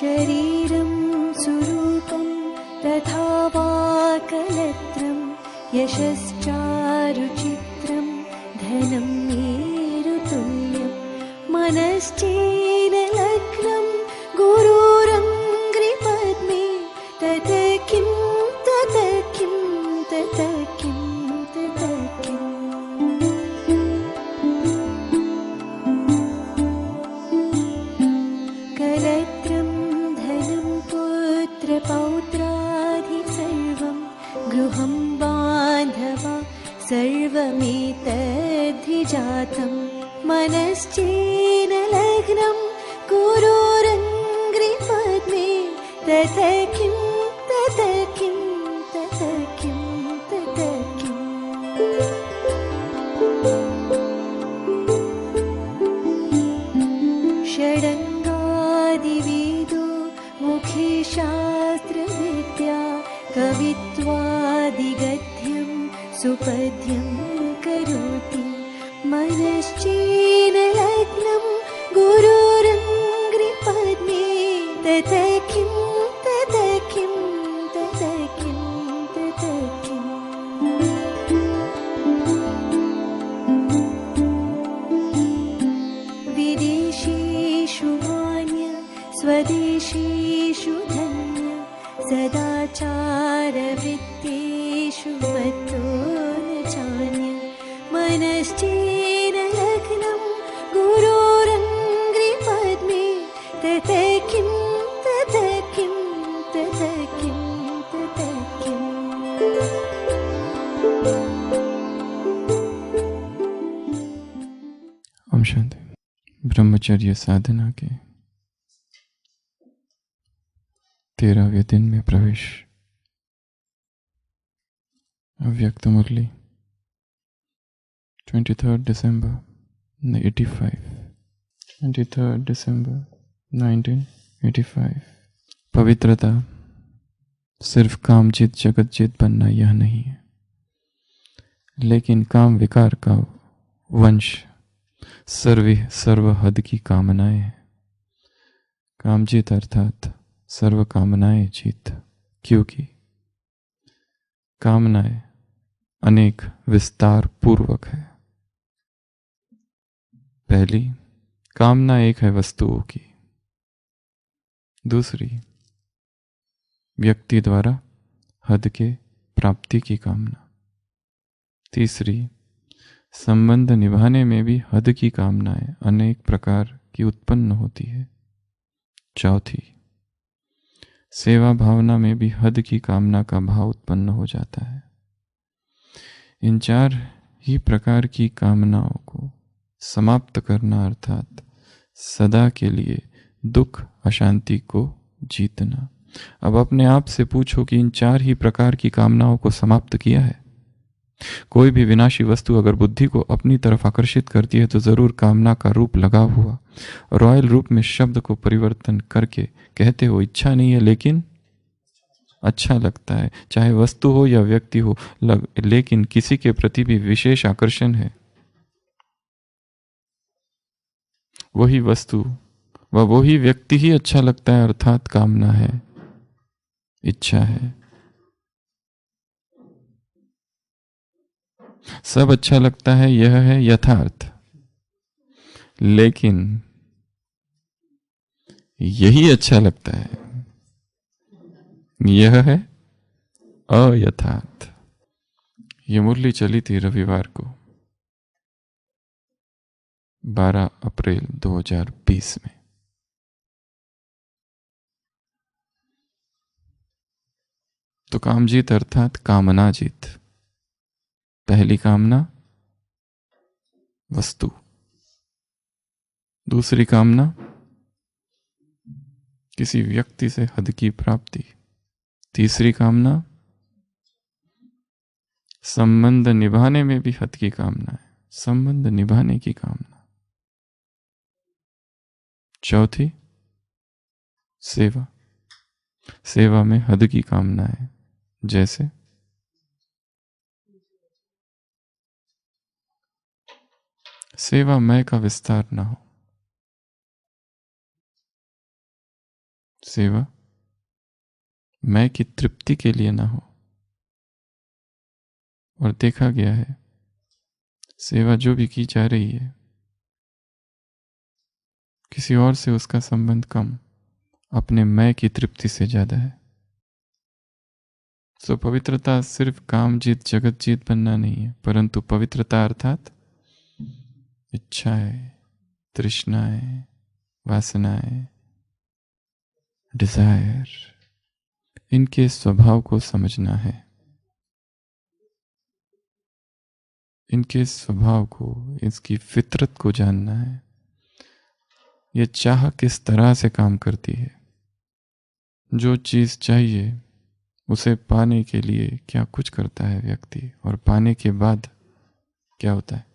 शरीरं सुरूपं तथा वा कलत्रं यशश्चारुचित्रं धनं मेरुतुल्यं मनश्चेन लग्नं गुरुरङ्घ्रिपद्मे तत किं तत किं तत किं तत किम् कलत्रं धनं पुत्रपौत्रादि सर्वं गृहं बान्धवा सर्वमेतद्धिजातं मनश्चेन लग्नं गुरुरङ्घ्रिपद्मे तत किं तत किं तत किं तत किम् षडङ्गादिवेदो मुखे शास्त्रविद्या कवित्वादिगद्यं सुपद्यं करोति मनश्चेन लग्नं गुरुरङ्घ्रिपद्मे तत किं तत किं तत किं तत किम् विदेशेषु मान्य स्वदेशेषु धन्य सदाचारवृत्तेषु मत्तो न चान्य मनश्चेन लग्नं गुरोरङ्घ्रिपद्मे तत किं तत किं तत किं तत किम् ओम शांति। ब्रह्मचर्य साधना के 13वें दिन में प्रवेश। अव्यक्त मुरली 23rd December 1985। पवित्रता सिर्फ काम जीत जगत जीत बनना यह नहीं है, लेकिन काम विकार का वंश सर्व हद की कामनाएं हैं। काम जीत अर्थात सर्व कामनाएं जीत, क्योंकि कामनाएं अनेक विस्तार पूर्वक है। पहली कामना एक है वस्तुओं की, दूसरी व्यक्ति द्वारा हद के प्राप्ति की कामना, तीसरी संबंध निभाने में भी हद की कामनाएं अनेक प्रकार की उत्पन्न होती है, चौथी सेवा भावना में भी हद की कामना का भाव उत्पन्न हो जाता है। इन चार ही प्रकार की कामनाओं को समाप्त करना अर्थात सदा के लिए दुख अशांति को जीतना। अब अपने आप से पूछो कि इन चार ही प्रकार की कामनाओं को समाप्त किया है? कोई भी विनाशी वस्तु अगर बुद्धि को अपनी तरफ आकर्षित करती है तो जरूर कामना का रूप लगा हुआ रॉयल रूप में शब्द को परिवर्तन करके कहते हो इच्छा नहीं है लेकिन अच्छा लगता है, चाहे वस्तु हो या व्यक्ति हो, लेकिन किसी के प्रति भी विशेष आकर्षण है। वही वस्तु व वही व्यक्ति ही अच्छा लगता है, अर्थात कामना है, इच्छा है। सब अच्छा लगता है, यह है यथार्थ, लेकिन यही अच्छा लगता है, यह है अयथार्थ। ये मुरली चली थी रविवार को 12 अप्रैल 2020 में। तो काम जीत अर्थात कामना जीत। पहली कामना वस्तु, दूसरी कामना किसी व्यक्ति से हद की प्राप्ति, तीसरी कामना संबंध निभाने में भी हद की कामना है, संबंध निभाने की कामना, चौथी सेवा, सेवा में हद की कामना है, जैसे सेवा मय का विस्तार ना हो, सेवा मैं की तृप्ति के लिए ना हो। और देखा गया है सेवा जो भी की जा रही है किसी और से उसका संबंध कम, अपने मैं की तृप्ति से ज्यादा है। सो पवित्रता सिर्फ काम जीत जगत जीत बनना नहीं है, परंतु पवित्रता अर्थात इच्छाएं, तृष्णाएं, वासनाएं, डिजायर, इनके स्वभाव को समझना है, इनके स्वभाव को, इसकी फितरत को जानना है। ये चाह किस तरह से काम करती है, जो चीज चाहिए उसे पाने के लिए क्या कुछ करता है व्यक्ति, और पाने के बाद क्या होता है,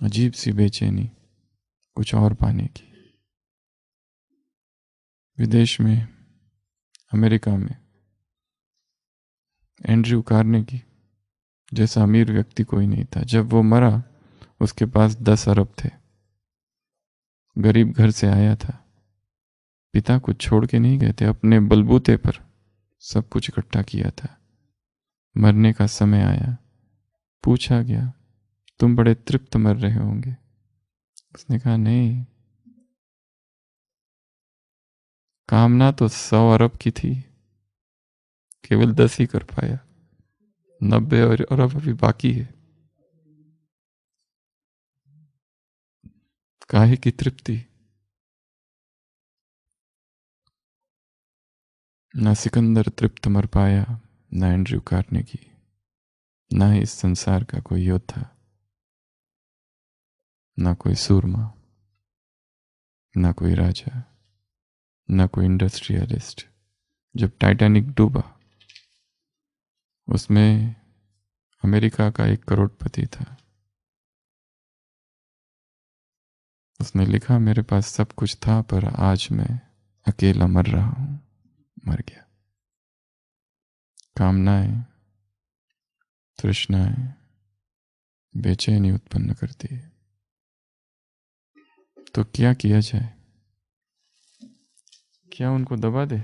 अजीब सी बेचैनी कुछ और पाने की। विदेश में, अमेरिका में एंड्रयू कार्नेगी जैसा अमीर व्यक्ति कोई नहीं था। जब वो मरा उसके पास 10 अरब थे, गरीब घर से आया था, पिता कुछ छोड़ के नहीं गए थे, अपने बलबूते पर सब कुछ इकट्ठा किया था। मरने का समय आया, पूछा गया तुम बड़े तृप्त मर रहे होंगे। उसने कहा नहीं, कामना तो 100 अरब की थी, केवल 10 ही कर पाया, 90 अरब अभी बाकी है। काहे की तृप्ति? ना सिकंदर तृप्त मर पाया, ना एंड्रयू कार्नेगी, ना ही इस संसार का कोई योद्धा, ना कोई सूरमा, ना कोई राजा, ना कोई इंडस्ट्रियलिस्ट। जब टाइटैनिक डूबा उसमें अमेरिका का एक करोड़पति था, उसने लिखा मेरे पास सब कुछ था पर आज मैं अकेला मर रहा हूं। मर गया। कामनाएं, तृष्णाएं बेचैनी उत्पन्न करती है। तो क्या किया जाए? क्या उनको दबा दे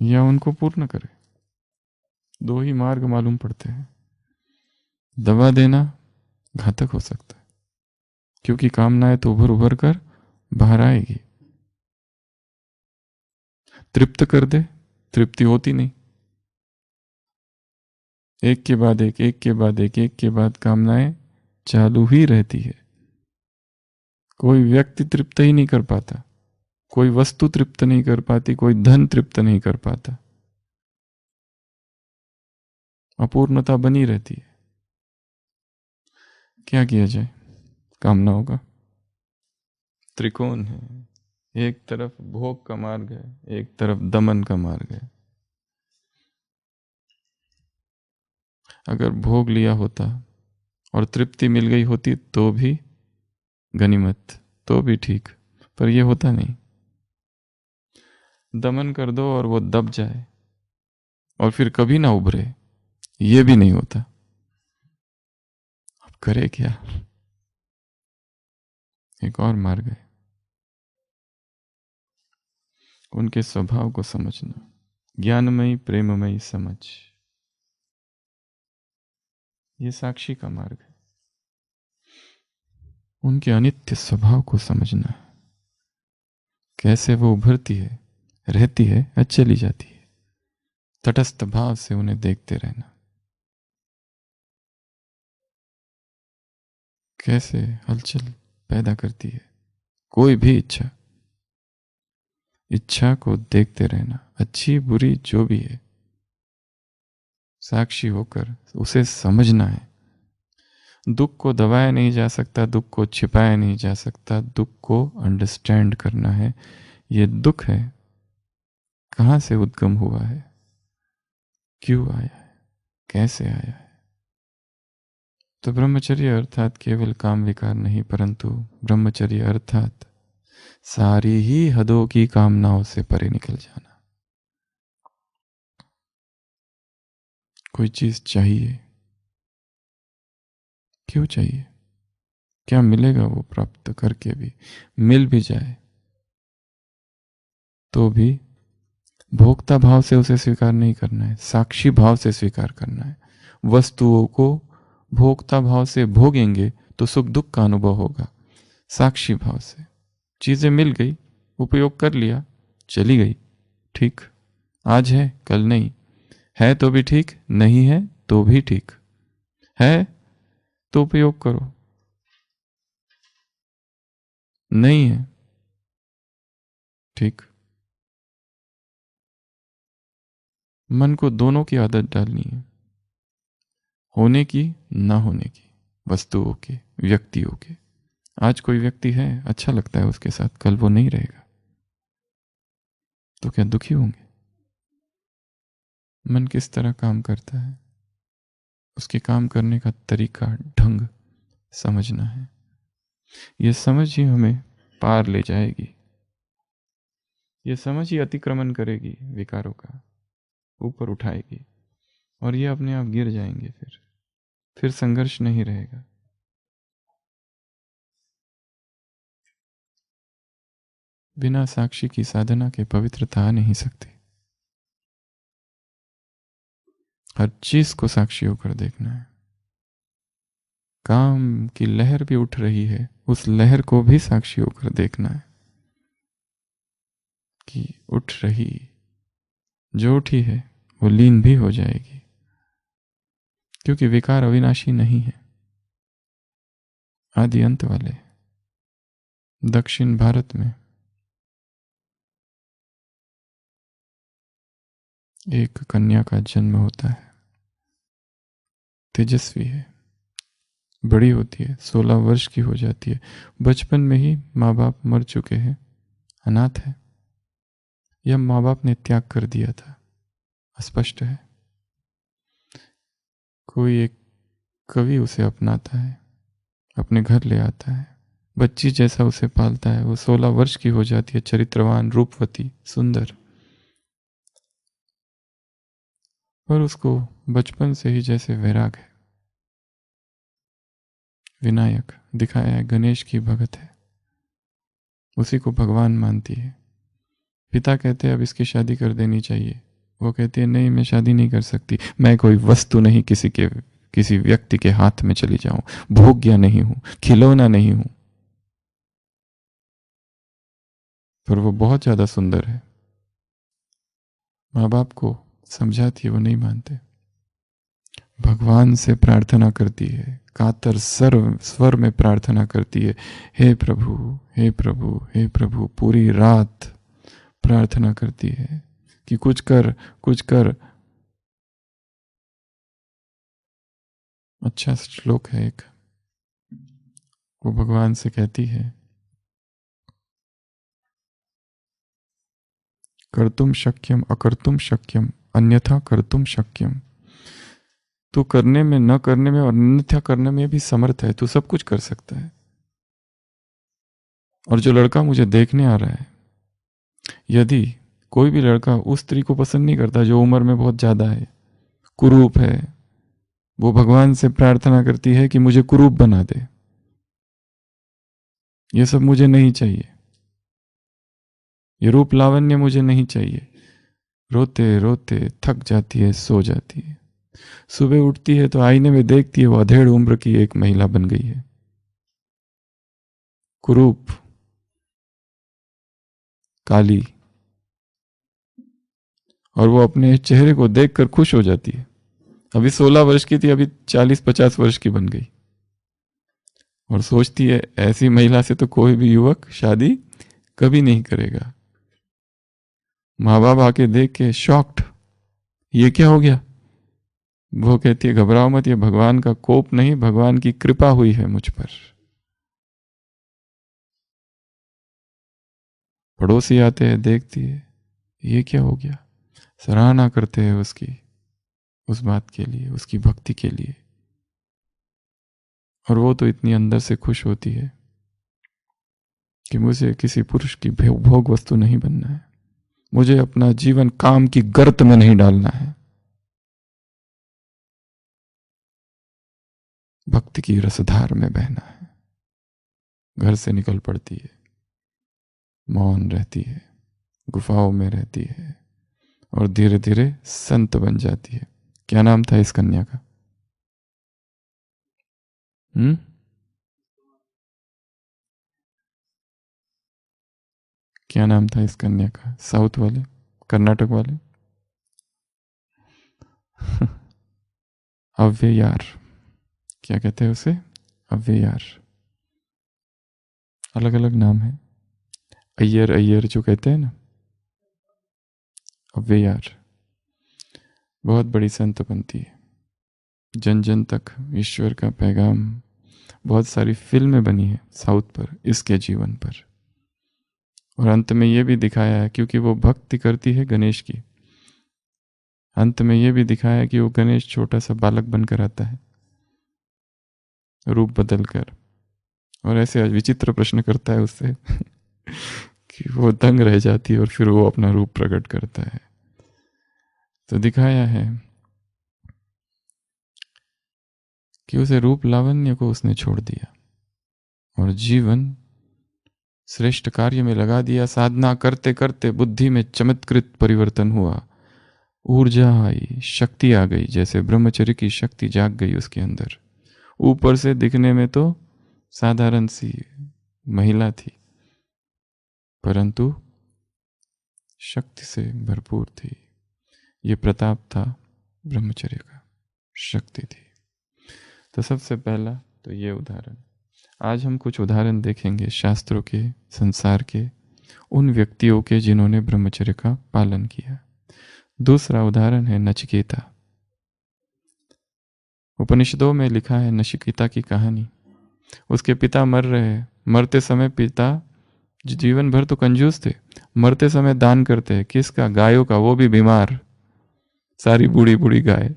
या उनको पूर्ण करे? दो ही मार्ग मालूम पड़ते हैं। दबा देना घातक हो सकता है, क्योंकि कामनाएं तो उभर उभर कर बाहर आएगी। तृप्त कर दे, तृप्ति होती नहीं, एक के बाद एक, एक के बाद एक, एक के बाद कामनाएं चालू ही रहती है। कोई व्यक्ति तृप्त ही नहीं कर पाता, कोई वस्तु तृप्त नहीं कर पाती, कोई धन तृप्त नहीं कर पाता, अपूर्णता बनी रहती है। क्या किया जाए? कामनाओं का त्रिकोण है, एक तरफ भोग का मार्ग है, एक तरफ दमन का मार्ग है। अगर भोग लिया होता और तृप्ति मिल गई होती तो भी गनीमत, तो भी ठीक, पर यह होता नहीं। दमन कर दो और वो दब जाए और फिर कभी ना उभरे, ये भी नहीं होता। अब करे क्या? एक और मार्ग है, उनके स्वभाव को समझना, ज्ञानमयी प्रेममयी समझ, ये साक्षी का मार्ग है। उनके अनित्य स्वभाव को समझना है, कैसे वो उभरती है, रहती है या चली जाती है। तटस्थ भाव से उन्हें देखते रहना, कैसे हलचल पैदा करती है कोई भी इच्छा। इच्छा को देखते रहना, अच्छी बुरी जो भी है, साक्षी होकर उसे समझना है। दुख को दबाया नहीं जा सकता, दुख को छिपाया नहीं जा सकता, दुख को अंडरस्टैंड करना है। ये दुख है, कहां से उद्गम हुआ है, क्यों आया है, कैसे आया है। तो ब्रह्मचर्य अर्थात केवल काम विकार नहीं, परंतु ब्रह्मचर्य अर्थात सारी ही हदों की कामनाओं से परे निकल जाना। कोई चीज चाहिए, क्यों चाहिए? क्या मिलेगा वो प्राप्त करके भी? मिल भी जाए तो भी भोक्ता भाव से उसे स्वीकार नहीं करना है, साक्षी भाव से स्वीकार करना है। वस्तुओं को भोक्ता भाव से भोगेंगे तो सुख दुख का अनुभव होगा। साक्षी भाव से चीजें मिल गई, उपयोग कर लिया, चली गई, ठीक। आज है कल नहीं है, तो भी ठीक, नहीं है तो भी ठीक है, तो उपयोग करो, नहीं है, ठीक। मन को दोनों की आदत डालनी है, होने की ना होने की, वस्तुओं के, व्यक्तियों के। आज कोई व्यक्ति है, अच्छा लगता है उसके साथ, कल वो नहीं रहेगा तो क्या दुखी होंगे? मन किस तरह काम करता है, उसके काम करने का तरीका, ढंग समझना है। यह समझ ही हमें पार ले जाएगी, यह समझ ही अतिक्रमण करेगी विकारों का, ऊपर उठाएगी, और ये अपने आप गिर जाएंगे। फिर संघर्ष नहीं रहेगा। बिना साक्षी की साधना के पवित्रता आ नहीं सकती। हर चीज को साक्षी होकर देखना है। काम की लहर भी उठ रही है, उस लहर को भी साक्षी होकर देखना है कि उठ रही, जो उठी है वो लीन भी हो जाएगी, क्योंकि विकार अविनाशी नहीं है, आदि अंत वाले। दक्षिण भारत में एक कन्या का जन्म होता है, तेजस्वी है, बड़ी होती है, 16 वर्ष की हो जाती है। बचपन में ही माँ बाप मर चुके हैं, अनाथ है, या माँ बाप ने त्याग कर दिया था, अस्पष्ट है। कोई एक कवि उसे अपनाता है, अपने घर ले आता है, बच्ची जैसा उसे पालता है। वो 16 वर्ष की हो जाती है, चरित्रवान, रूपवती, सुंदर। पर उसको बचपन से ही जैसे वैराग है। विनायक दिखाया है, गणेश की भगत है, उसी को भगवान मानती है। पिता कहते हैं अब इसकी शादी कर देनी चाहिए, वो कहती है नहीं, मैं शादी नहीं कर सकती, मैं कोई वस्तु नहीं, किसी व्यक्ति के हाथ में चली जाऊं, भोग्य नहीं हूं, खिलौना नहीं हूं। पर वो बहुत ज्यादा सुंदर है। माँ बाप को समझाती है, वो नहीं मानते। भगवान से प्रार्थना करती है, कातर स्वर में प्रार्थना करती है, हे प्रभु, हे प्रभु, हे प्रभु। पूरी रात प्रार्थना करती है कि कुछ कर, कुछ कर। अच्छा श्लोक है एक, वो भगवान से कहती है, कर्तुम शक्यम अकर्तुम शक्यम अन्यथा कर्तुम शक्यम। तू करने में, न करने में और अन्यथा करने में भी समर्थ है, तू सब कुछ कर सकता है। और जो लड़का मुझे देखने आ रहा है, यदि कोई भी लड़का उस स्त्री को पसंद नहीं करता जो उम्र में बहुत ज्यादा है, कुरूप है, वो भगवान से प्रार्थना करती है कि मुझे कुरूप बना दे, ये सब मुझे नहीं चाहिए, ये रूप लावण्य मुझे नहीं चाहिए। रोते रोते थक जाती है, सो जाती है। सुबह उठती है तो आईने में देखती है वो अधेड़ उम्र की एक महिला बन गई है, कुरूप, काली। और वो अपने चेहरे को देखकर खुश हो जाती है। अभी 16 वर्ष की थी, अभी 40-50 वर्ष की बन गई, और सोचती है ऐसी महिला से तो कोई भी युवक शादी कभी नहीं करेगा। माँ बाप आके देख के शॉक्ड, ये क्या हो गया? वो कहती है घबराओ मत, ये भगवान का कोप नहीं, भगवान की कृपा हुई है मुझ पर। पड़ोसी आते हैं, देखती है ये क्या हो गया, सराहना करते हैं उसकी, उस बात के लिए, उसकी भक्ति के लिए। और वो तो इतनी अंदर से खुश होती है कि मुझे किसी पुरुष की भोग वस्तु नहीं बनना है, मुझे अपना जीवन काम की गर्त में नहीं डालना है, भक्ति की रसधार में बहना है। घर से निकल पड़ती है, मौन रहती है, गुफाओं में रहती है और धीरे धीरे संत बन जाती है। क्या नाम था इस कन्या का? क्या नाम था इस कन्या का? साउथ वाले, कर्नाटक वाले? अव्ययार। क्या कहते हैं उसे? अव्ययार। अलग अलग नाम है। अय्यर अय्यर जो कहते हैं ना, अव्ययार। बहुत बड़ी संत बनती है, जन जन तक ईश्वर का पैगाम। बहुत सारी फिल्में बनी है साउथ पर इसके जीवन पर, और अंत में यह भी दिखाया है, क्योंकि वो भक्ति करती है गणेश की, अंत में यह भी दिखाया है कि वो गणेश छोटा सा बालक बनकर आता है, रूप बदल कर, और ऐसे विचित्र प्रश्न करता है उससे कि वो दंग रह जाती है और फिर वो अपना रूप प्रकट करता है। तो दिखाया है कि उसे रूप लावण्य को उसने छोड़ दिया और जीवन श्रेष्ठ कार्य में लगा दिया। साधना करते करते बुद्धि में चमत्कृत परिवर्तन हुआ, ऊर्जा आई, शक्ति आ गई, जैसे ब्रह्मचर्य की शक्ति जाग गई उसके अंदर। ऊपर से दिखने में तो साधारण सी महिला थी, परंतु शक्ति से भरपूर थी। ये प्रताप था ब्रह्मचर्य का, शक्ति थी। तो सबसे पहला तो ये उदाहरण। आज हम कुछ उदाहरण देखेंगे शास्त्रों के, संसार के, उन व्यक्तियों के जिन्होंने ब्रह्मचर्य का पालन किया। दूसरा उदाहरण है नचिकेता। उपनिषदों में लिखा है नचिकेता की कहानी। उसके पिता मर रहे हैं, मरते समय पिता जीवन भर तो कंजूस थे, मरते समय दान करते हैं। किसका? गायों का, वो भी बीमार, सारी बूढ़ी बूढ़ी गाय।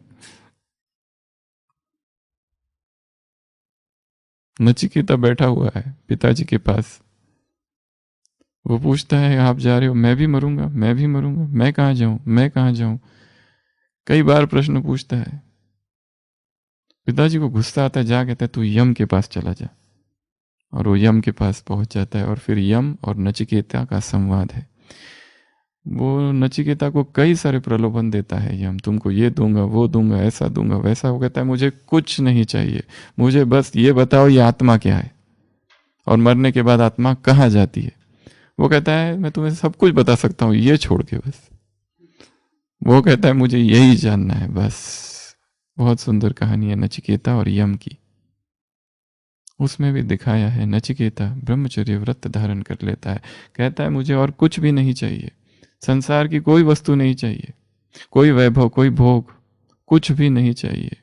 नचिकेता बैठा हुआ है पिताजी के पास। वो पूछता है आप जा रहे हो? मैं भी मरूंगा, मैं भी मरूंगा, मैं कहाँ जाऊं, मैं कहाँ जाऊं? कई बार प्रश्न पूछता है। पिताजी को गुस्सा आता है, जा कहता है तू यम के पास चला जा। और वो यम के पास पहुंच जाता है और फिर यम और नचिकेता का संवाद है। वो नचिकेता को कई सारे प्रलोभन देता है यम, तुमको ये दूंगा, वो दूंगा, ऐसा दूंगा, वैसा। वो कहता है मुझे कुछ नहीं चाहिए, मुझे बस ये बताओ ये आत्मा क्या है और मरने के बाद आत्मा कहाँ जाती है। वो कहता है मैं तुम्हें सब कुछ बता सकता हूँ, ये छोड़ के बस। वो कहता है मुझे यही जानना है बस। बहुत सुंदर कहानी है नचिकेता और यम की। उसमें भी दिखाया है नचिकेता ब्रह्मचर्य व्रत धारण कर लेता है, कहता है मुझे और कुछ भी नहीं चाहिए, संसार की कोई वस्तु नहीं चाहिए, कोई वैभव, कोई भोग, कुछ भी नहीं चाहिए।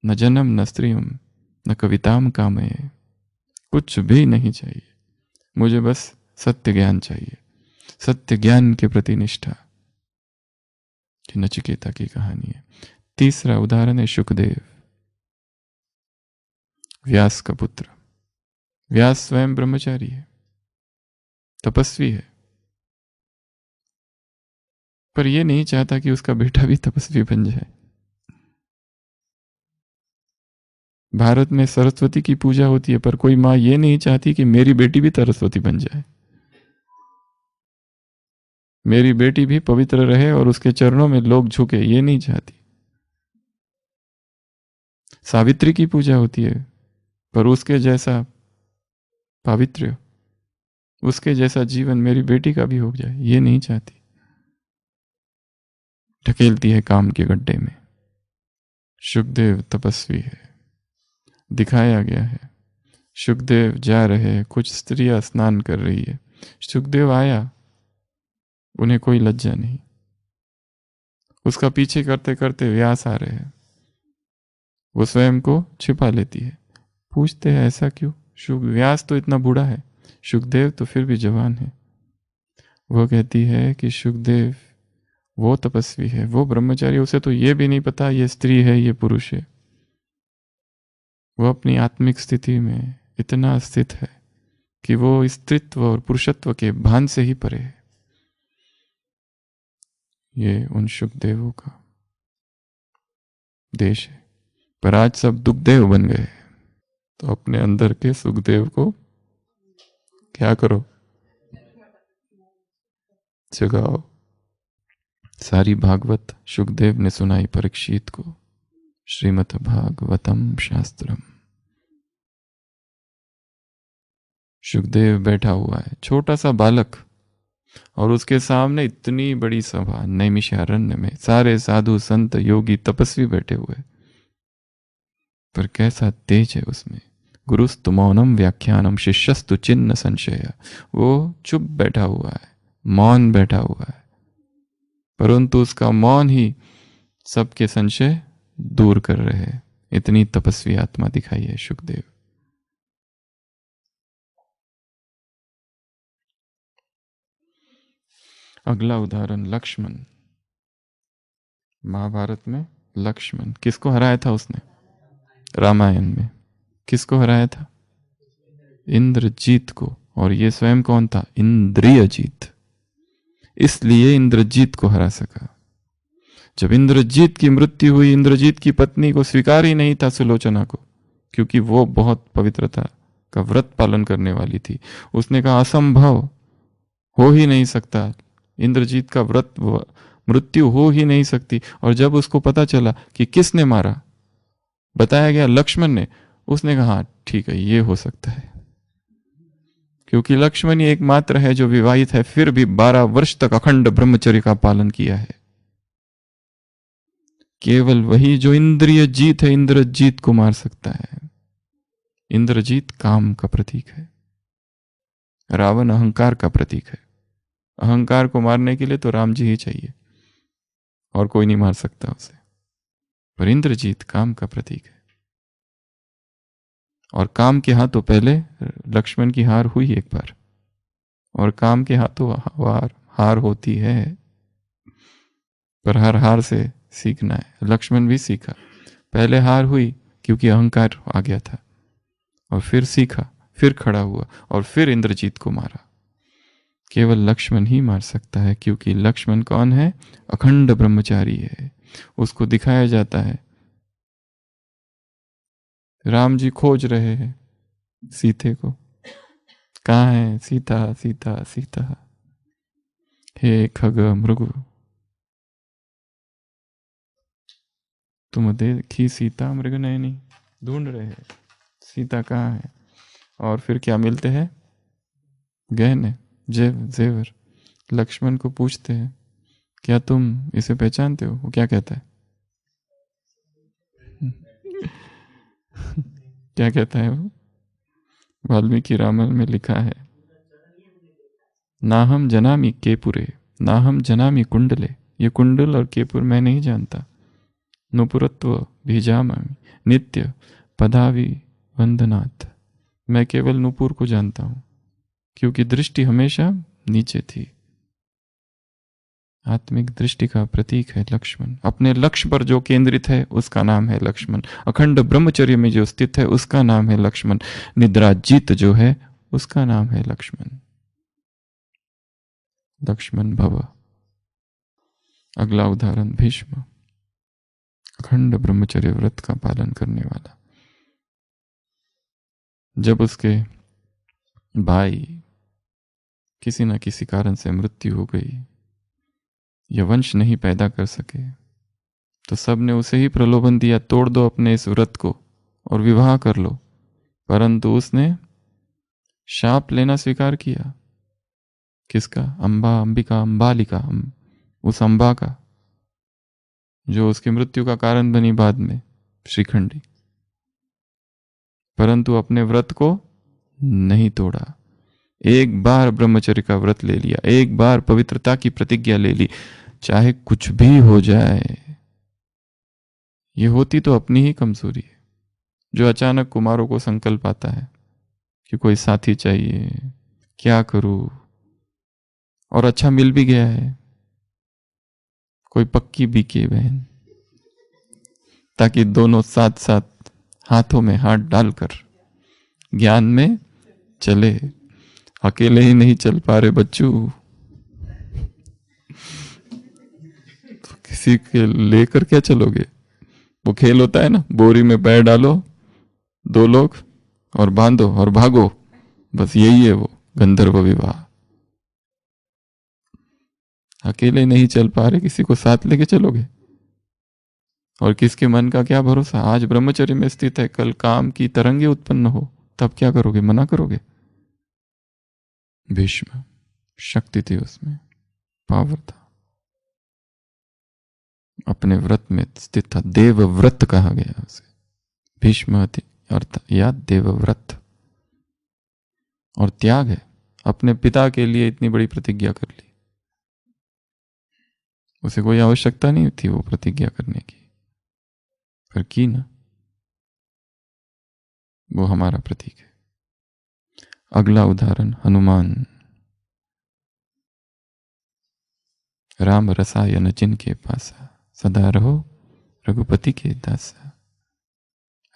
न जन्म न स्त्रियम न कविताम कामये, कुछ भी नहीं चाहिए, मुझे बस सत्य ज्ञान चाहिए, सत्य ज्ञान के प्रति निष्ठा। नचिकेता की कहानी है। तीसरा उदाहरण है शुकदेव, व्यास का पुत्र। व्यास स्वयं ब्रह्मचारी है, तपस्वी है, पर यह नहीं चाहता कि उसका बेटा भी तपस्वी बन जाए। भारत में सरस्वती की पूजा होती है, पर कोई माँ ये नहीं चाहती कि मेरी बेटी भी सरस्वती बन जाए, मेरी बेटी भी पवित्र रहे और उसके चरणों में लोग झुके, ये नहीं चाहती। सावित्री की पूजा होती है, पर उसके जैसा पावित्र्य, उसके जैसा जीवन मेरी बेटी का भी हो जाए, ये नहीं चाहती। ढकेलती है काम के गड्ढे में। शुकदेव तपस्वी है, दिखाया गया है। शुकदेव जा रहे हैं, कुछ स्त्रियां स्नान कर रही है, शुकदेव आया, उन्हें कोई लज्जा नहीं। उसका पीछे करते करते व्यास आ रहे हैं, वो स्वयं को छिपा लेती है। पूछते हैं ऐसा क्यों? व्यास तो इतना बूढ़ा है, शुकदेव तो फिर भी जवान है। वो कहती है कि शुकदेव वो तपस्वी है, वो ब्रह्मचारी, उसे तो ये भी नहीं पता ये स्त्री है ये पुरुष है। वो अपनी आत्मिक स्थिति में इतना स्थित है कि वो स्त्रीत्व और पुरुषत्व के भान से ही परे है। ये उन शुकदेवों का देश है, पर आज सब दुखदेव बन गए, तो अपने अंदर के सुखदेव को क्या करो, जगाओ। सारी भागवत शुकदेव ने सुनाई परीक्षित को, श्रीमद् भागवतम शास्त्रम। शुकदेव बैठा हुआ है, छोटा सा बालक, और उसके सामने इतनी बड़ी सभा, नैमिषारण्य में सारे साधु संत योगी तपस्वी बैठे हुए, पर कैसा तेज है उसमें। गुरुस्तु मौनम व्याख्यानम शिष्यस्तु चिन्ह संशय। वो चुप बैठा हुआ है, मौन बैठा हुआ है, परंतु उसका मौन ही सबके संशय दूर कर रहे हैं। इतनी तपस्वी आत्मा दिखाई है शुकदेव। अगला उदाहरण लक्ष्मण। महाभारत में लक्ष्मण किसको हराया था उसने? रामायण में किसको हराया था? इंद्रजीत को। और ये स्वयं कौन था? इंद्रियजीत। इसलिए इंद्रजीत को हरा सका। जब इंद्रजीत की मृत्यु हुई, इंद्रजीत की पत्नी को स्वीकार ही नहीं था सुलोचना को, क्योंकि वो बहुत पवित्रता का व्रत पालन करने वाली थी। उसने कहा असंभव, हो ही नहीं सकता, इंद्रजीत का व्रत मृत्यु हो ही नहीं सकती। और जब उसको पता चला कि किसने मारा, बताया गया लक्ष्मण ने, उसने कहा हाँ ठीक है, ये हो सकता है, क्योंकि लक्ष्मण ही एकमात्र है जो विवाहित है, फिर भी 12 वर्ष तक अखंड ब्रह्मचर्य का पालन किया है। केवल वही जो इंद्रिय जीत है, इंद्रजीत को मार सकता है। इंद्रजीत काम का प्रतीक है, रावण अहंकार का प्रतीक है। अहंकार को मारने के लिए तो राम जी ही चाहिए, और कोई नहीं मार सकता उसे। पर इंद्रजीत काम का प्रतीक है, और काम के हाथों पहले लक्ष्मण की हार हुई एक बार, और काम के हाथों हार होती है, पर हर हार से सीखना है। लक्ष्मण भी सीखा, पहले हार हुई क्योंकि अहंकार आ गया था, और फिर सीखा, फिर खड़ा हुआ, और फिर इंद्रजीत को मारा। केवल लक्ष्मण ही मार सकता है, क्योंकि लक्ष्मण कौन है? अखंड ब्रह्मचारी है। उसको दिखाया जाता है, राम जी खोज रहे हैं सीते को, कहाँ है सीता, सीता, सीता। हे खग मृग, तुम देखी सीता मृग नयनी, ढूंढ रहे हैं सीता कहाँ है। और फिर क्या मिलते हैं? गहने, जेवर। लक्ष्मण को पूछते हैं क्या तुम इसे पहचानते हो? वो क्या कहता है? क्या कहता है वो? वाल्मीकि रामायण में लिखा है, ना हम जनामी केपुरे, ना हम जनामी कुंडले। ये कुंडल और केपुर मैं नहीं जानता। नुपुरत्व बीजामामी नित्य पदावी वंदनाथ। मैं केवल नुपुर को जानता हूं, क्योंकि दृष्टि हमेशा नीचे थी। आत्मिक दृष्टि का प्रतीक है लक्ष्मण। अपने लक्ष्य पर जो केंद्रित है उसका नाम है लक्ष्मण। अखंड ब्रह्मचर्य में जो स्थित है उसका नाम है लक्ष्मण। निद्राजीत जो है उसका नाम है लक्ष्मण। लक्ष्मण भव। अगला उदाहरण भीष्म, अखंड ब्रह्मचर्य व्रत का पालन करने वाला। जब उसके भाई किसी न किसी कारण से मृत्यु हो गई, यह वंश नहीं पैदा कर सके, तो सबने उसे ही प्रलोभन दिया, तोड़ दो अपने इस व्रत को और विवाह कर लो। परंतु उसने शाप लेना स्वीकार किया। किसका? अंबिका, अंबालिका, उस अंबा का, जो उसकी मृत्यु का कारण बनी बाद में, श्रीखंडी। परंतु अपने व्रत को नहीं तोड़ा। एक बार ब्रह्मचर्य का व्रत ले लिया, एक बार पवित्रता की प्रतिज्ञा ले ली, चाहे कुछ भी हो जाए। ये होती तो अपनी ही कमजोरी है, जो अचानक कुमारों को संकल्प आता है कि कोई साथी चाहिए, क्या करूं, और अच्छा मिल भी गया है कोई पक्की बीके बहन, ताकि दोनों साथ साथ हाथों में हाथ डालकर ज्ञान में चले। अकेले ही नहीं चल पा रहे बच्चू, तो किसी के लेकर क्या चलोगे? वो खेल होता है ना, बोरी में पैर डालो 2 लोग और बांधो और भागो, बस यही है वो। गंधर्व विवाह। अकेले नहीं चल पा रहे, किसी को साथ लेके चलोगे? और किसके मन का क्या भरोसा? आज ब्रह्मचर्य में स्थित है, कल काम की तरंगे उत्पन्न हो, तब क्या करोगे? मना करोगे? भीष्म, शक्ति थी उसमें, पावर था, अपने व्रत में स्थित था। देव व्रत कहा गया उसे, भीष्म अर्थ या देव व्रत। और त्याग है, अपने पिता के लिए इतनी बड़ी प्रतिज्ञा कर ली। उसे कोई आवश्यकता नहीं थी वो प्रतिज्ञा करने की, पर की ना। वो हमारा प्रतीक है। अगला उदाहरण हनुमान। राम रसायन जिनके पासा, सदा रहो रघुपति के दासा।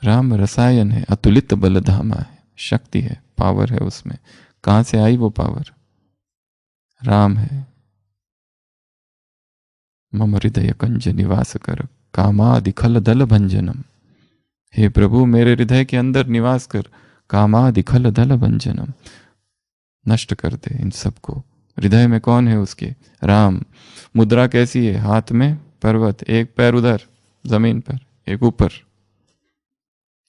राम रसायन है, अतुलित बलधामा है, शक्ति है, पावर है उसमें। कहां से आई वो पावर? राम है। मम हृदय कंज निवास कर, कामादि खल दल भंजनम। हे प्रभु, मेरे हृदय के अंदर निवास कर, कामादि खल दल भंजनम। नष्ट कर दे इन सबको। हृदय में कौन है उसके? राम। मुद्रा कैसी है? हाथ में पर्वत, एक पैर उधर जमीन पर, एक ऊपर।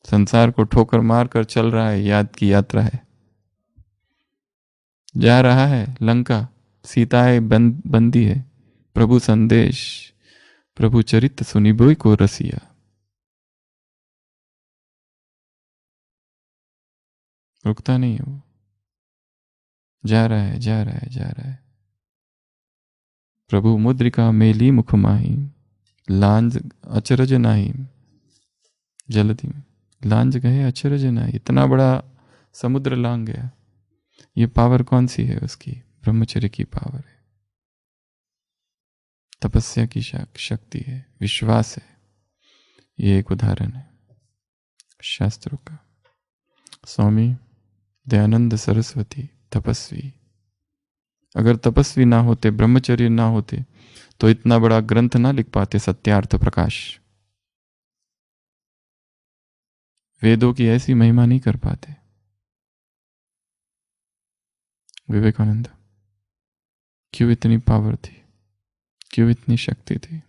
संसार को ठोकर मार कर चल रहा है, याद की यात्रा है। जा रहा है लंका, सीताएं बंदी है। प्रभु संदेश, प्रभु चरित सुनिबोई को रसिया। रुकता नहीं है वो, जा रहा है, जा रहा है, जा रहा है। प्रभु मुद्रिका मेली मुख माही, लांज अचरज नाही। जलधि में लांज गए अचरज नाही। इतना बड़ा समुद्र लांग गया। ये पावर कौन सी है उसकी? ब्रह्मचर्य की पावर है, तपस्या की शक्ति है, विश्वास है। ये एक उदाहरण है शास्त्रों का। स्वामी दयानंद सरस्वती तपस्वी। अगर तपस्वी ना होते, ब्रह्मचर्य ना होते, तो इतना बड़ा ग्रंथ ना लिख पाते, सत्यार्थ प्रकाश। वेदों की ऐसी महिमा नहीं कर पाते। विवेकानंद, क्यों इतनी पावर थी, क्यों इतनी शक्ति थी?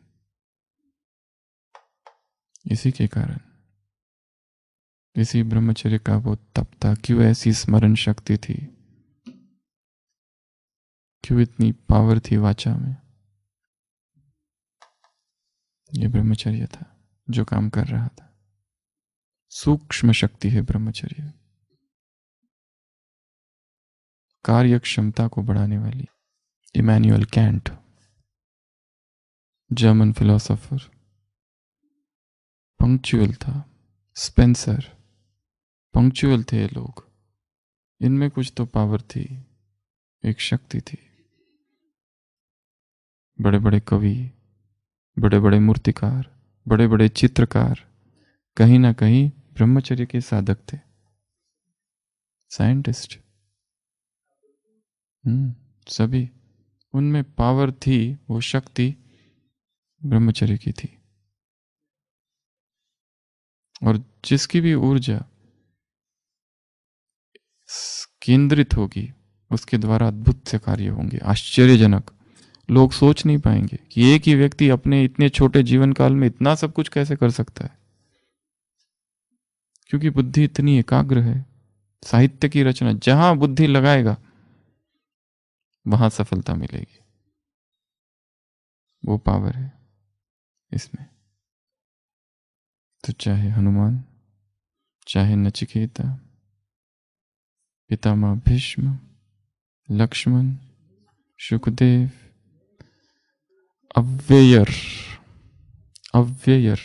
इसी के कारण, इसी ब्रह्मचर्य का वो तप था। क्यों ऐसी स्मरण शक्ति थी, क्यों इतनी पावर थी वाचा में? ये ब्रह्मचर्य था जो काम कर रहा था। सूक्ष्म शक्ति है ब्रह्मचर्य, कार्य क्षमता को बढ़ाने वाली। Immanuel Kant, German philosopher, punctual था। स्पेंसर, पंक्चुअल थे ये लोग। इनमें कुछ तो पावर थी, एक शक्ति थी। बड़े बड़े कवि, बड़े बड़े मूर्तिकार, बड़े बड़े चित्रकार कहीं ना कहीं ब्रह्मचर्य के साधक थे। साइंटिस्ट, सभी, उनमें पावर थी, वो शक्ति ब्रह्मचर्य की थी। और जिसकी भी ऊर्जा केंद्रित होगी, उसके द्वारा अद्भुत से कार्य होंगे, आश्चर्यजनक। लोग सोच नहीं पाएंगे कि एक ही व्यक्ति अपने इतने छोटे जीवन काल में इतना सब कुछ कैसे कर सकता है, क्योंकि बुद्धि इतनी एकाग्र है। साहित्य की रचना, जहां बुद्धि लगाएगा वहां सफलता मिलेगी। वो पावर है इसमें। तो चाहे हनुमान, चाहे नचिकेता, पितामह भीष्म, लक्ष्मण, सुखदेव, अव्ययर, अव्ययर,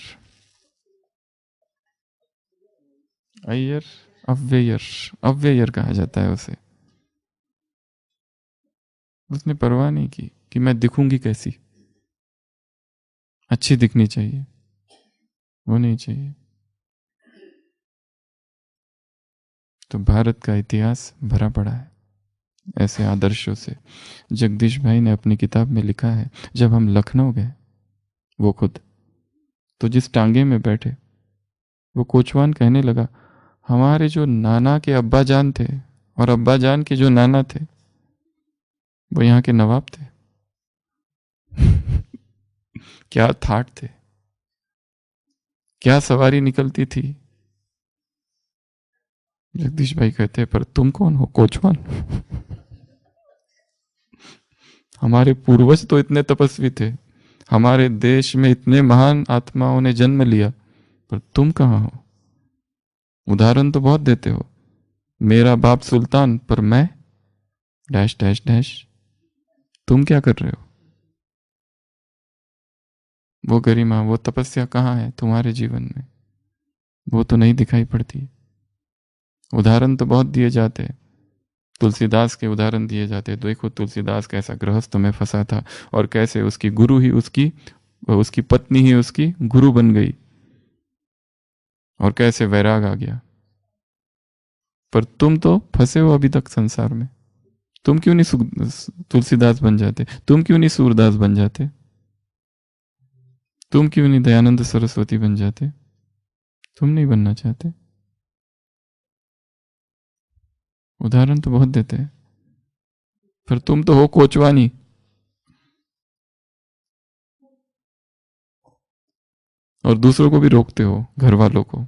अय्यर, अव्ययर, अव्ययर कहा जाता है उसे। उसने परवाह नहीं की कि मैं दिखूंगी कैसी, अच्छी दिखनी चाहिए, वो नहीं चाहिए। तो भारत का इतिहास भरा पड़ा है ऐसे आदर्शों से। जगदीश भाई ने अपनी किताब में लिखा है, जब हम लखनऊ गए, वो खुद, तो जिस टांगे में बैठे, वो कोचवान कहने लगा, हमारे जो नाना के अब्बा जान थे और अब्बा जान के जो नाना थे वो यहाँ के नवाब थे। क्या ठाठ थे, क्या सवारी निकलती थी। जगदीश भाई कहते पर तुम कौन हो कोचवान? हमारे पूर्वज तो इतने तपस्वी थे, हमारे देश में इतने महान आत्माओं ने जन्म लिया, पर तुम कहाँ हो? उदाहरण तो बहुत देते हो, मेरा बाप सुल्तान पर मैं डैश डैश डैश। तुम क्या कर रहे हो? वो गरिमा, वो तपस्या कहाँ है तुम्हारे जीवन में? वो तो नहीं दिखाई पड़ती। उदाहरण तो बहुत दिए जाते हैं, तुलसीदास के उदाहरण दिए जाते हैं। देखो तुलसीदास कैसा गृहस्थ में फंसा था और कैसे उसकी गुरु ही उसकी पत्नी ही उसकी गुरु बन गई और कैसे वैराग आ गया। पर तुम तो फंसे हो अभी तक संसार में। तुम क्यों नहीं तुलसीदास बन जाते? तुम क्यों नहीं सूरदास बन जाते? तुम क्यों नहीं दयानंद सरस्वती बन जाते? तुम नहीं बनना चाहते? उदाहरण तो बहुत देते हैं, पर तुम तो हो कोचवानी। और दूसरों को भी रोकते हो, घर वालों को।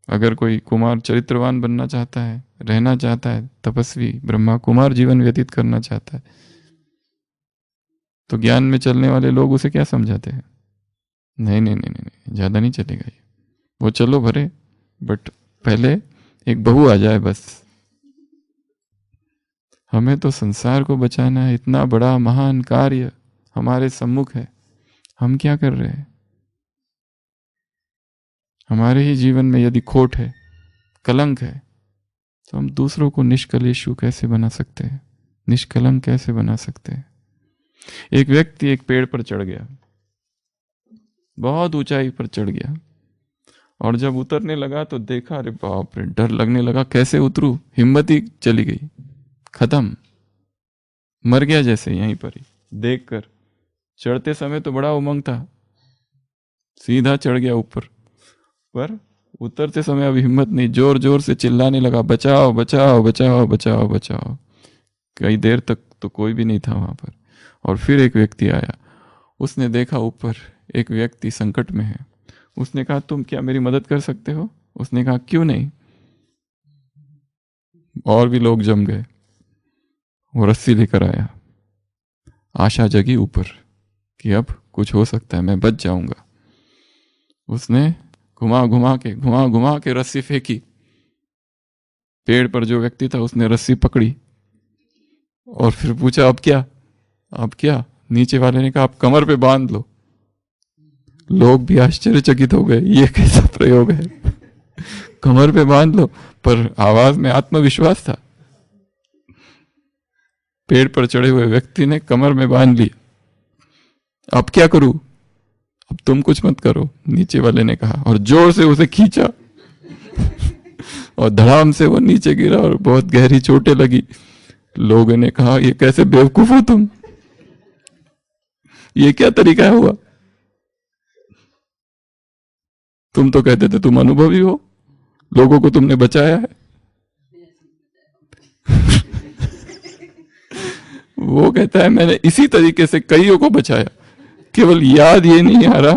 अगर कोई कुमार चरित्रवान बनना चाहता है, रहना चाहता है, तपस्वी ब्रह्मा कुमार जीवन व्यतीत करना चाहता है, तो ज्ञान में चलने वाले लोग उसे क्या समझाते हैं? नहीं नहीं नहीं नहीं, ज्यादा नहीं चलेगा ये, वो चलो भरे, बट पहले एक बहू आ जाए बस। हमें तो संसार को बचाना है, इतना बड़ा महान कार्य हमारे सम्मुख है, हम क्या कर रहे हैं? हमारे ही जीवन में यदि खोट है, कलंक है, तो हम दूसरों को निष्कलेशु कैसे बना सकते हैं, निष्कलंक कैसे बना सकते हैं? एक व्यक्ति एक पेड़ पर चढ़ गया, बहुत ऊंचाई पर चढ़ गया, और जब उतरने लगा तो देखा, अरे बाप रे, डर लगने लगा, कैसे उतरूं, हिम्मत ही चली गई, खत्म, मर गया जैसे यहीं पर ही। देखकर चढ़ते समय तो बड़ा उमंग था, सीधा चढ़ गया ऊपर, पर उतरते समय अब हिम्मत नहीं, जोर जोर से चिल्लाने लगा, बचाओ बचाओ बचाओ बचाओ बचाओ। कई देर तक तो कोई भी नहीं था वहां पर, और फिर एक व्यक्ति आया, उसने देखा ऊपर एक व्यक्ति संकट में है, उसने कहा तुम क्या मेरी मदद कर सकते हो? उसने कहा क्यों नहीं। और भी लोग जम गए, वो रस्सी लेकर आया, आशा जगी ऊपर कि अब कुछ हो सकता है, मैं बच जाऊंगा। उसने घुमा घुमा के रस्सी फेंकी, पेड़ पर जो व्यक्ति था उसने रस्सी पकड़ी और फिर पूछा अब क्या, अब क्या? नीचे वाले ने कहा आप कमर पे बांध लो। लोग भी आश्चर्यचकित हो गए, ये कैसा प्रयोग है? कमर पे बांध लो, पर आवाज में आत्मविश्वास था। पेड़ पर चढ़े हुए व्यक्ति ने कमर में बांध ली। अब क्या करूं? अब तुम कुछ मत करो, नीचे वाले ने कहा, और जोर से उसे खींचा और धड़ाम से वो नीचे गिरा और बहुत गहरी चोटें लगी। लोगों ने कहा ये कैसे बेवकूफ हो तुम, ये क्या तरीका हुआ? तुम तो कहते थे तुम अनुभवी हो, लोगों को तुमने बचाया है। वो कहता है मैंने इसी तरीके से कईयों को बचाया, केवल याद ये नहीं आ रहा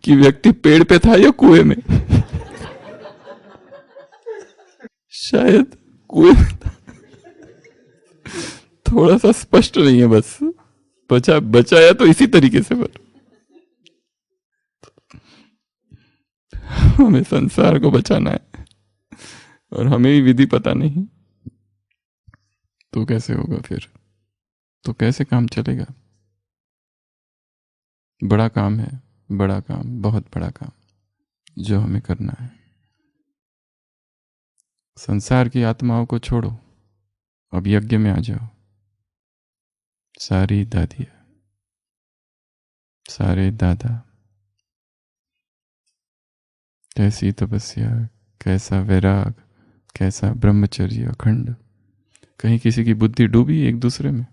कि व्यक्ति पेड़ पे था या कुएं में। शायद कुएं में था, थोड़ा सा स्पष्ट नहीं है बस। बचाया तो इसी तरीके से, पर हमें संसार को बचाना है और हमें ही विधि पता नहीं, तो कैसे होगा फिर? तो कैसे काम चलेगा? बड़ा काम है, बड़ा काम, बहुत बड़ा काम जो हमें करना है। संसार की आत्माओं को छोड़ो, अब यज्ञ में आ जाओ। सारी दादियाँ, सारे दादा, कैसी तपस्या, कैसा वैराग, कैसा ब्रह्मचर्य अखंड। कहीं किसी की बुद्धि डूबी एक दूसरे में?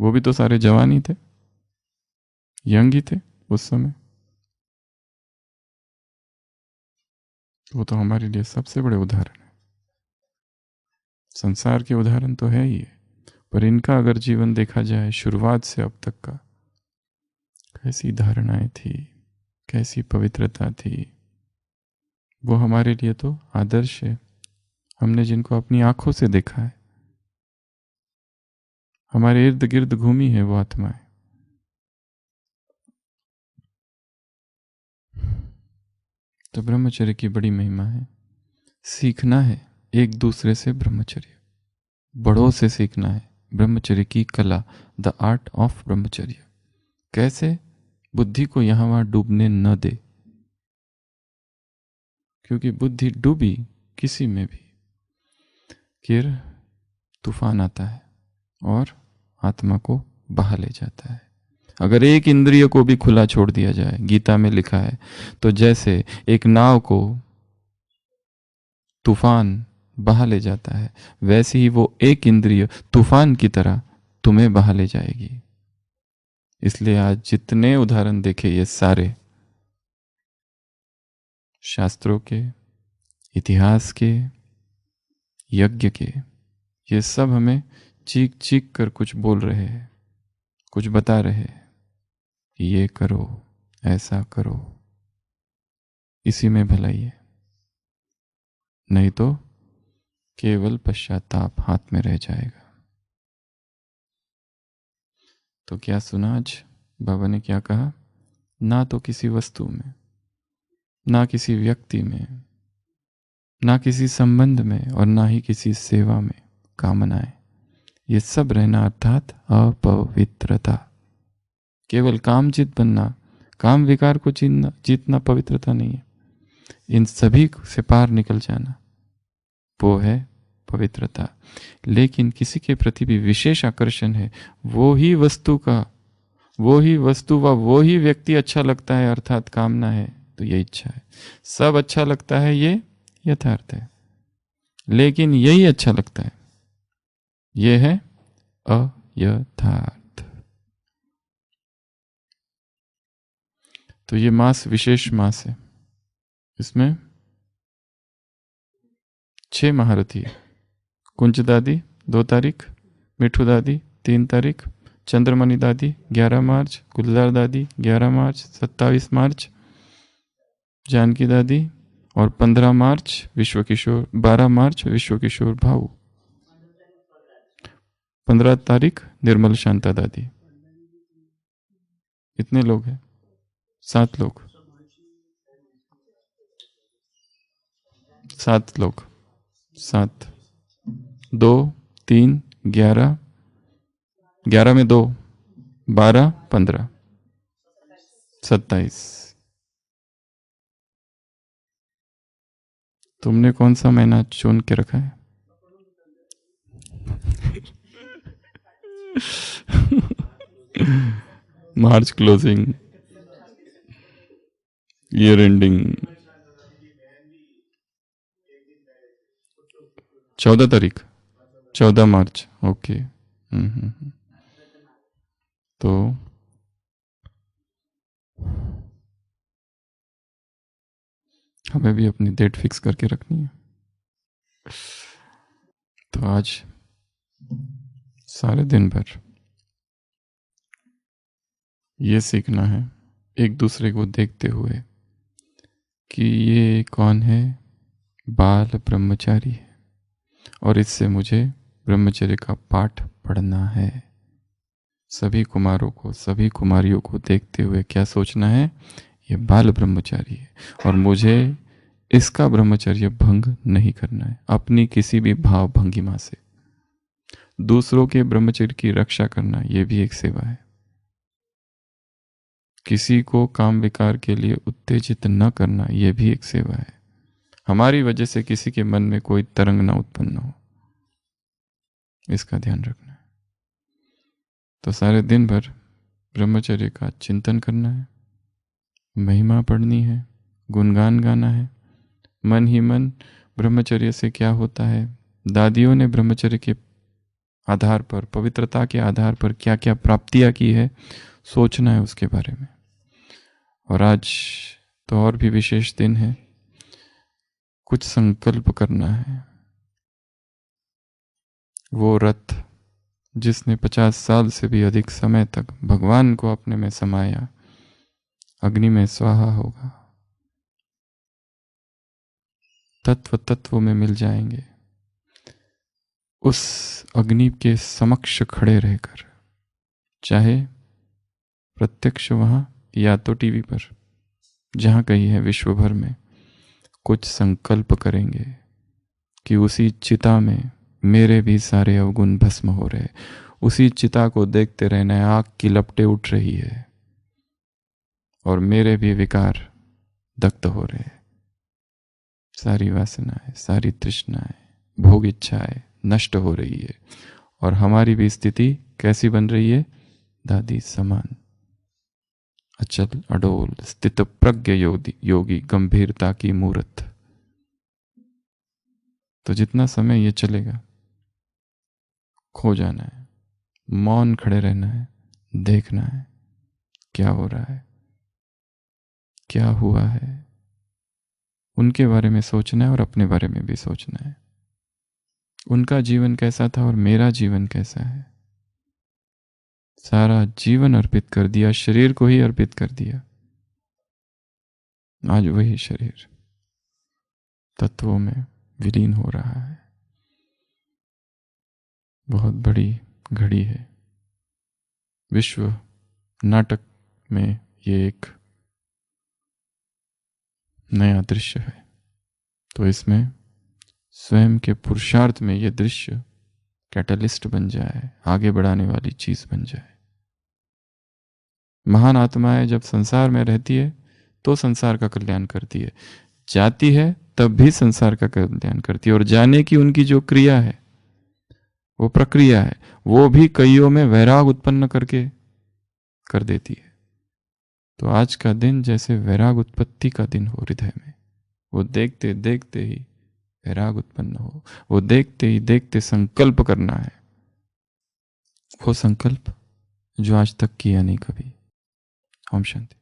वो भी तो सारे जवान ही थे, यंग ही थे उस समय। वो तो हमारे लिए सबसे बड़े उदाहरण है। संसार के उदाहरण तो है ही है, पर इनका अगर जीवन देखा जाए शुरुआत से अब तक का, कैसी धारणाएं थी, कैसी पवित्रता थी, वो हमारे लिए तो आदर्श है। हमने जिनको अपनी आंखों से देखा है, हमारे इर्द गिर्द घूमी है वो आत्माएं। तो ब्रह्मचर्य की बड़ी महिमा है। सीखना है एक दूसरे से ब्रह्मचर्य, बड़ों से सीखना है ब्रह्मचर्य की कला, द आर्ट ऑफ ब्रह्मचर्य। कैसे? बुद्धि को यहां वहां डूबने न दे, क्योंकि बुद्धि डूबी किसी में भी फिर तूफान आता है और आत्मा को बहा ले जाता है। अगर एक इंद्रिय को भी खुला छोड़ दिया जाए, गीता में लिखा है, तो जैसे एक नाव को तूफान बहा ले जाता है, वैसे ही वो एक इंद्रिय तूफान की तरह तुम्हें बहा ले जाएगी। इसलिए आज जितने उदाहरण देखे, ये सारे शास्त्रों के, इतिहास के, यज्ञ के, ये सब हमें चीख चीख कर कुछ बोल रहे हैं, कुछ बता रहे हैं, ये करो, ऐसा करो, इसी में भलाई है। नहीं तो केवल पश्चाताप हाथ में रह जाएगा। तो क्या सुना आज बाबा ने क्या कहा? ना तो किसी वस्तु में, ना किसी व्यक्ति में, ना किसी संबंध में, और ना ही किसी सेवा में कामनाएं। ये सब रहना अर्थात अपवित्रता। केवल कामचित बनना, काम विकार को जीतना पवित्रता नहीं है। इन सभी से पार निकल जाना, वो है पवित्रता। लेकिन किसी के प्रति भी विशेष आकर्षण है, वो ही वस्तु का, वो ही वस्तु व वो ही व्यक्ति अच्छा लगता है, अर्थात कामना है, तो ये इच्छा है। सब अच्छा लगता है, ये यथार्थ है, लेकिन यही अच्छा लगता है, ये है अयथार्थ। तो ये मास विशेष मास है। इसमें 6 महारथी है। कुंज दादी 2 तारीख, मिठू दादी 3 तारीख, चंद्रमणि दादी 11 मार्च, गुलजार दादी 11 मार्च, 27 मार्च जानकी दादी, और 15 मार्च विश्व किशोर, 12 मार्च विश्व किशोर भाऊ, 15 तारीख निर्मल शांता दादी। इतने लोग हैं, 7 लोग, 7 लोग, 7, 2, 3, 11, 11 में 2, 12, 15, 27। तुमने कौन सा महीना चुन के रखा है? मार्च क्लोजिंग, ईयर एंडिंग, 14 तारीख, 14 मार्च, ओके। तो हमें भी अपनी डेट फिक्स करके रखनी है। तो आज सारे दिन भर ये सीखना है एक दूसरे को देखते हुए कि ये कौन है, बाल ब्रह्मचारी है, और इससे मुझे ब्रह्मचर्य का पाठ पढ़ना है। सभी कुमारों को, सभी कुमारियों को देखते हुए क्या सोचना है, ये बाल ब्रह्मचारी है और मुझे इसका ब्रह्मचर्य भंग नहीं करना है। अपनी किसी भी भाव भंगिमा से दूसरों के ब्रह्मचर्य की रक्षा करना, ये भी एक सेवा है। किसी को काम विकार के लिए उत्तेजित न करना, यह भी एक सेवा है। हमारी वजह से किसी के मन में कोई तरंग न उत्पन्न हो, इसका ध्यान रखना है। तो सारे दिन भर ब्रह्मचर्य का चिंतन करना है, महिमा पढ़नी है, गुणगान गाना है, मन ही मन ब्रह्मचर्य से क्या होता है, दादियों ने ब्रह्मचर्य के आधार पर, पवित्रता के आधार पर क्या क्या प्राप्तियां की है, सोचना है उसके बारे में। और आज तो और भी विशेष दिन है, कुछ संकल्प करना है। वो रथ जिसने 50 साल से भी अधिक समय तक भगवान को अपने में समाया, अग्नि में स्वाहा होगा, तत्व तत्व में मिल जाएंगे। उस अग्नि के समक्ष खड़े रहकर, चाहे प्रत्यक्ष वहां या तो टीवी पर, जहां कहीं है विश्व भर में, कुछ संकल्प करेंगे कि उसी चिता में मेरे भी सारे अवगुण भस्म हो रहे, उसी चिता को देखते रहना है। आग की लपटें उठ रही है और मेरे भी विकार दग्ध हो रहे हैं। सारी वासनाएं, सारी तृष्णाएं, भोग इच्छाएं नष्ट हो रही है और हमारी भी स्थिति कैसी बन रही है? दादी समान, अचल अडोल स्थित प्रज्ञ योगी गंभीरता की मूर्त। तो जितना समय ये चलेगा, खो जाना है, मौन खड़े रहना है, देखना है क्या हो रहा है, क्या हुआ है, उनके बारे में सोचना है और अपने बारे में भी सोचना है। उनका जीवन कैसा था और मेरा जीवन कैसा है। सारा जीवन अर्पित कर दिया, शरीर को ही अर्पित कर दिया। आज वही शरीर तत्वों में विलीन हो रहा है। बहुत बड़ी घड़ी है। विश्व नाटक में ये एक नया दृश्य है, तो इसमें स्वयं के पुरुषार्थ में ये दृश्य कैटलिस्ट बन जाए, आगे बढ़ाने वाली चीज बन जाए। महान आत्माएं जब संसार में रहती है तो संसार का कल्याण करती है, जाती है तब भी संसार का कल्याण करती है, और जाने की उनकी जो क्रिया है, वो प्रक्रिया है, वो भी कईयों में वैराग उत्पन्न करके कर देती है। तो आज का दिन जैसे वैराग उत्पत्ति का दिन हो हृदय में, वो देखते देखते ही वैराग उत्पन्न हो, वो देखते ही देखते संकल्प करना है, वो संकल्प जो आज तक किया नहीं कभी। ओम शांति।